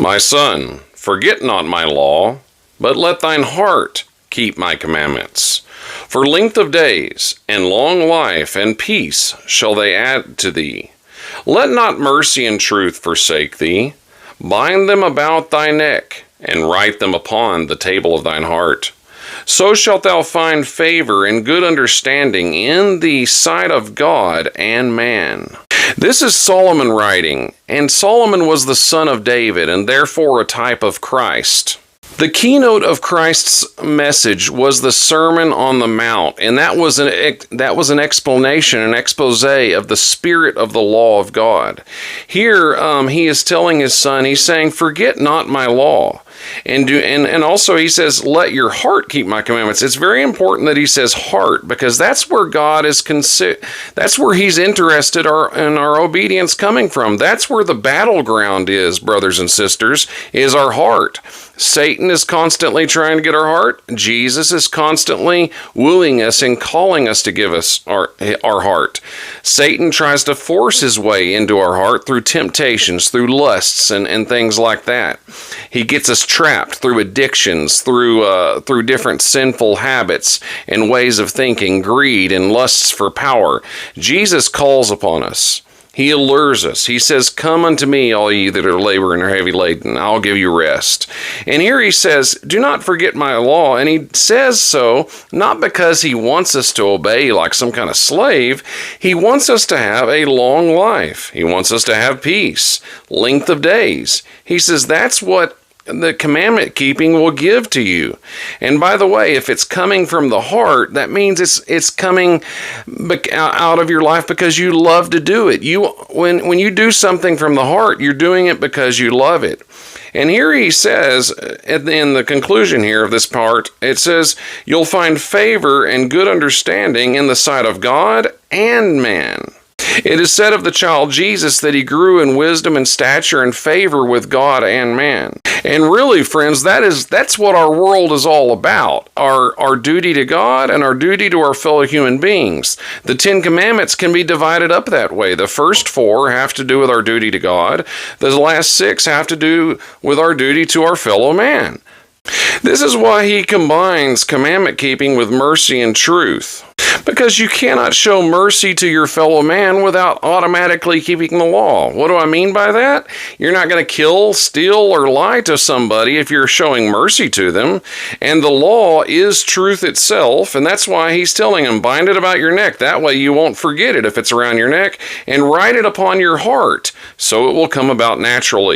My son, forget not my law, but let thine heart keep my commandments. For length of days, and long life, and peace shall they add to thee. Let not mercy and truth forsake thee. Bind them about thy neck, and write them upon the table of thine heart. So shalt thou find favor and good understanding in the sight of God and man. This is Solomon writing, and Solomon was the son of David, and therefore a type of Christ. The keynote of Christ's message was the Sermon on the Mount, and that was an explanation, an expose of the spirit of the law of God. Here, he is telling his son, he's saying, forget not my law. And also he says, let your heart keep my commandments. It's very important that he says heart, because that's where God is that's where he's interested in our obedience coming from. That's where the battleground is, brothers and sisters, is our heart. Satan is constantly trying to get our heart. Jesus is constantly wooing us and calling us to give us our heart. Satan tries to force his way into our heart through temptations, through lusts, and things like that. He gets us trapped through addictions, through different sinful habits and ways of thinking, greed and lusts for power. Jesus calls upon us. He allures us. He says, come unto me, all ye that are laboring and are heavy laden. I'll give you rest. And here he says, do not forget my law. And he says so not because he wants us to obey like some kind of slave. He wants us to have a long life. He wants us to have peace, length of days. He says that's what the commandment keeping will give to you. And by the way, if it's coming from the heart, that means it's coming out of your life because you love to do it. When you do something from the heart, you're doing it because you love it. And here he says, in the conclusion here of this part, it says, you'll find favor and good understanding in the sight of God and man. It is said of the child Jesus that he grew in wisdom and stature and favor with God and man. And really, friends, that's what our world is all about. Our duty to God and our duty to our fellow human beings. The 10 Commandments can be divided up that way. The first 4 have to do with our duty to God. The last 6 have to do with our duty to our fellow man. This is why he combines commandment keeping with mercy and truth. Because you cannot show mercy to your fellow man without automatically keeping the law. What do I mean by that? You're not going to kill, steal, or lie to somebody if you're showing mercy to them. And the law is truth itself, and that's why he's telling them, bind it about your neck. That way you won't forget it if it's around your neck, and write it upon your heart, so it will come about naturally.